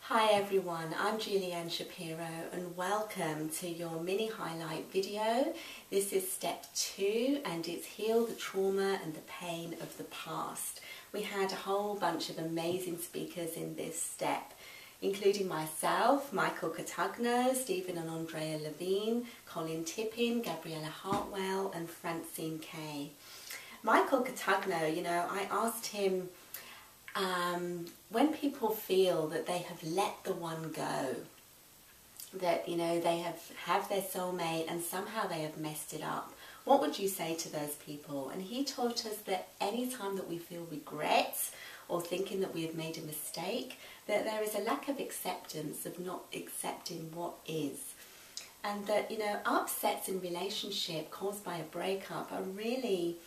Hi everyone, I'm Shapiro and welcome to your mini highlight video. This is step 2 and it's heal the trauma and the pain of the past. We had a whole bunch of amazing speakers in this step, including myself, Michael Catagno, Stephen and Andrea Levine, Colin Tippin, Gabriella Hartwell and Francine Kay. Michael Catagno, I asked him, when people feel that they have let the one go, that they have their soulmate and somehow they have messed it up, what would you say to those people? And he taught us that any time that we feel regret or thinking that we have made a mistake, that there is a lack of acceptance of not accepting what is. And that upsets in relationship caused by a breakup are really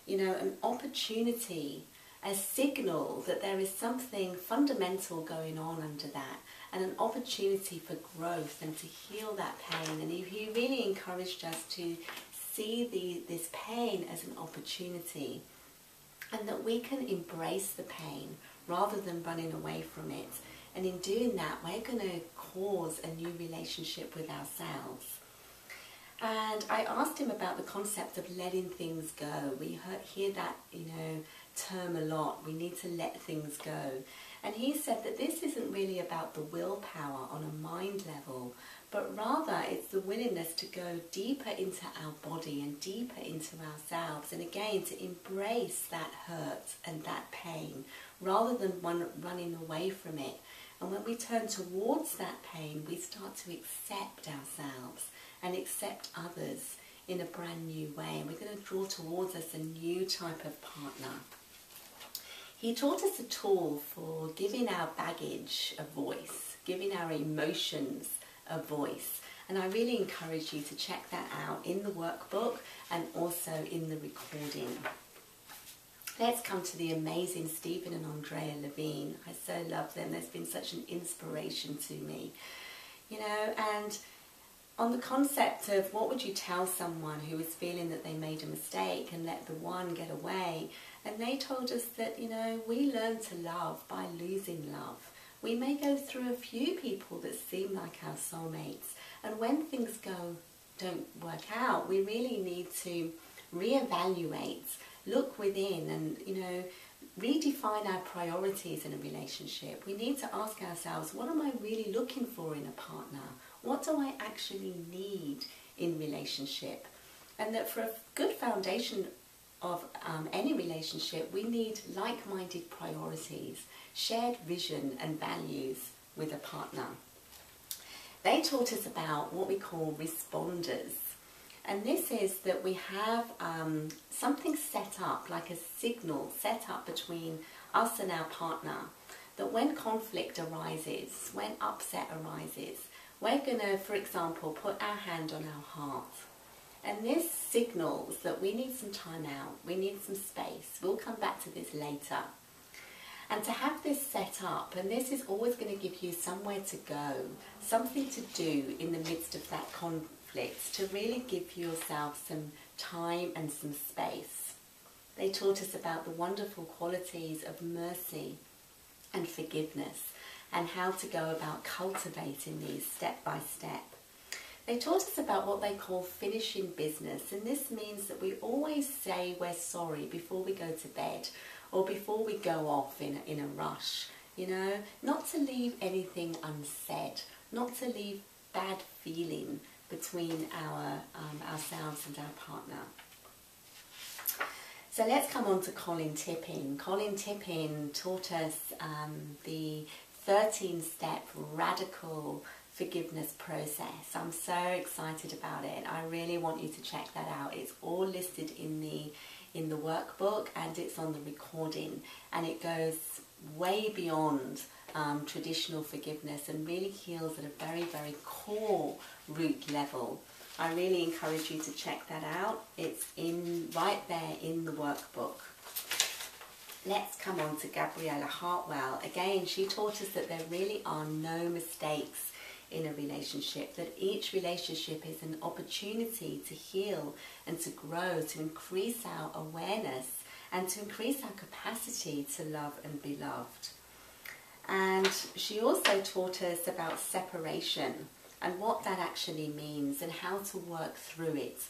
an opportunity, a signal that there is something fundamental going on under that, and an opportunity for growth and to heal that pain. And he really encouraged us to see this pain as an opportunity, and that we can embrace the pain rather than running away from it. And in doing that, we're going to cause a new relationship with ourselves. And I asked him about the concept of letting things go. We hear that, term a lot. We need to let things go. And he said that this isn't really about the willpower on a mind level, but rather it's the willingness to go deeper into our body and deeper into ourselves, and again to embrace that hurt and that pain rather than running away from it. And when we turn towards that pain, we start to accept ourselves and accept others in a brand new way, and we're going to draw towards us a new type of partner. He taught us a tool for giving our baggage a voice, giving our emotions a voice, and I really encourage you to check that out in the workbook and also in the recording. Let's come to the amazing Stephen and Andrea Levine. I so love them. There's been such an inspiration to me, and on the concept of what would you tell someone who is feeling that they made a mistake and let the one get away. And they told us that, we learn to love by losing love. We may go through a few people that seem like our soulmates, and when things don't work out, we really need to reevaluate, look within, and redefine our priorities in a relationship. We need to ask ourselves, what am I really looking for in a partner? What do I actually need in relationship? And that for a good foundation of any relationship, we need like-minded priorities, shared vision and values with a partner. They taught us about what we call responders. And this is that we have something set up, like a signal set up between us and our partner, that when conflict arises, when upset arises, we're going to, for example, put our hand on our heart. And this signals that we need some time out, we need some space. We'll come back to this later. And to have this set up, and this is always going to give you somewhere to go, something to do in the midst of that conflict, to really give yourself some time and some space. They taught us about the wonderful qualities of mercy and forgiveness, and how to go about cultivating these step by step. They taught us about what they call finishing business, and this means that we always say we're sorry before we go to bed or before we go off in a rush, not to leave anything unsaid, not to leave bad feeling between ourselves and our partner. So let's come on to Colin Tippin. Colin Tippin taught us the 13-step radical forgiveness process. I'm so excited about it. I really want you to check that out. It's all listed in the workbook, and it's on the recording, and it goes way beyond traditional forgiveness and really heals at a very, very core root level. I really encourage you to check that out. It's right there in the workbook. Let's come on to Gabriella Hartwell. Again, she taught us that there really are no mistakes in a relationship, that each relationship is an opportunity to heal and to grow, to increase our awareness and to increase our capacity to love and be loved. And she also taught us about separation and what that actually means and how to work through it.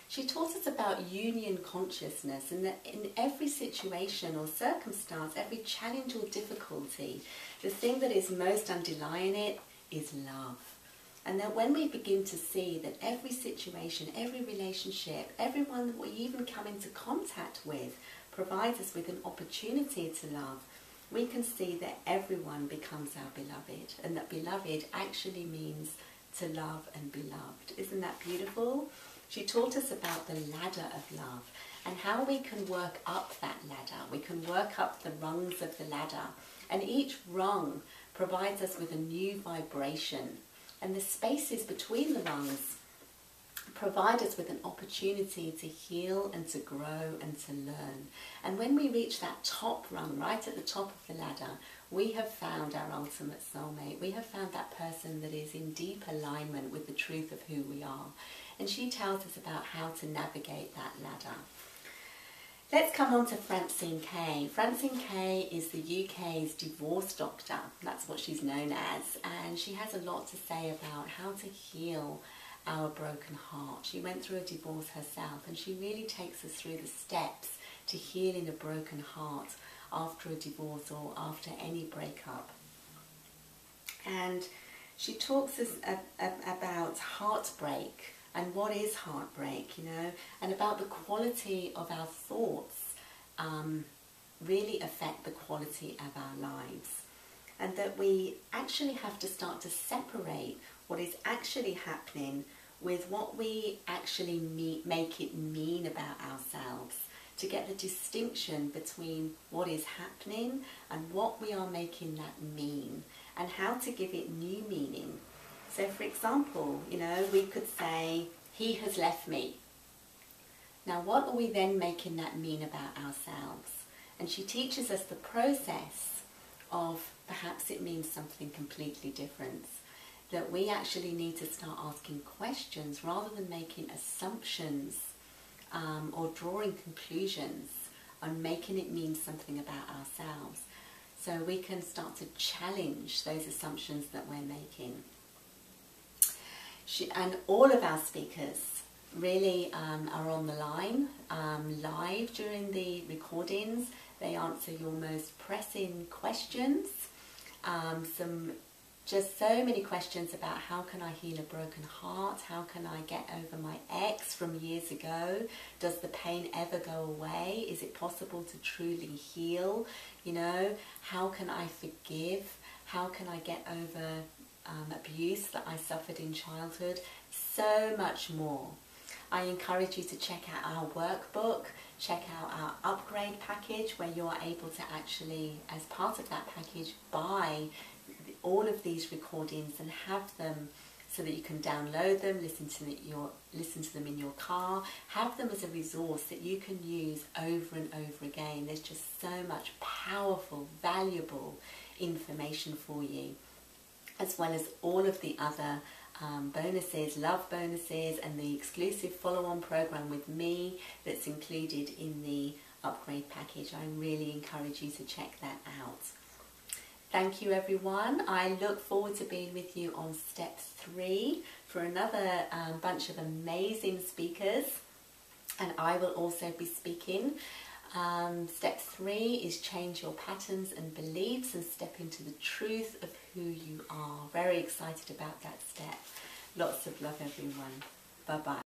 She taught us about union consciousness, and that in every situation or circumstance, every challenge or difficulty, the thing that is most underlying it is love. And that when we begin to see that every situation, every relationship, everyone that we even come into contact with provides us with an opportunity to love, we can see that everyone becomes our beloved, and that beloved actually means to love and be loved. Isn't that beautiful? She taught us about the ladder of love and how we can work up that ladder. We can work up the rungs of the ladder, and each rung provides us with a new vibration. And the spaces between the rungs provide us with an opportunity to heal and to grow and to learn. And when we reach that top rung, right at the top of the ladder, we have found our ultimate soulmate. We have found that person that is in deep alignment with the truth of who we are. And she tells us about how to navigate that ladder. Let's come on to Francine Kay. Francine Kay is the UK's divorce doctor. That's what she's known as. And she has a lot to say about how to heal our broken heart. She went through a divorce herself, and she really takes us through the steps to healing a broken heart after a divorce or after any breakup. And she talks us about heartbreak and what is heartbreak, you know, and about the quality of our thoughts really affect the quality of our lives. And that we actually have to start to separate what is actually happening with what we actually make it mean about ourselves, to get the distinction between what is happening and what we are making that mean, and how to give it new meaning. So for example, you know, we could say, he has left me. Now what are we then making that mean about ourselves? And she teaches us the process of perhaps it means something completely different. That we actually need to start asking questions rather than making assumptions or drawing conclusions and making it mean something about ourselves. So we can start to challenge those assumptions that we're making. And all of our speakers really are on the line, live during the recordings. They answer your most pressing questions. Just so many questions about how can I heal a broken heart? How can I get over my ex from years ago? Does the pain ever go away? Is it possible to truly heal? You know, how can I forgive? How can I get over abuse that I suffered in childhood? So much more. I encourage you to check out our workbook, check out our upgrade package, where you are able to actually, as part of that package, buy all of these recordings and have them so that you can download them, listen to them in your car, have them as a resource that you can use over and over again. There's just so much powerful, valuable information for you, as well as all of the other bonuses, love bonuses, and the exclusive follow-on program with me that's included in the upgrade package. I really encourage you to check that out. Thank you everyone. I look forward to being with you on step 3 for another bunch of amazing speakers, and I will also be speaking. Step 3 is change your patterns and beliefs and step into the truth of who you are. Very excited about that step. Lots of love everyone. Bye bye.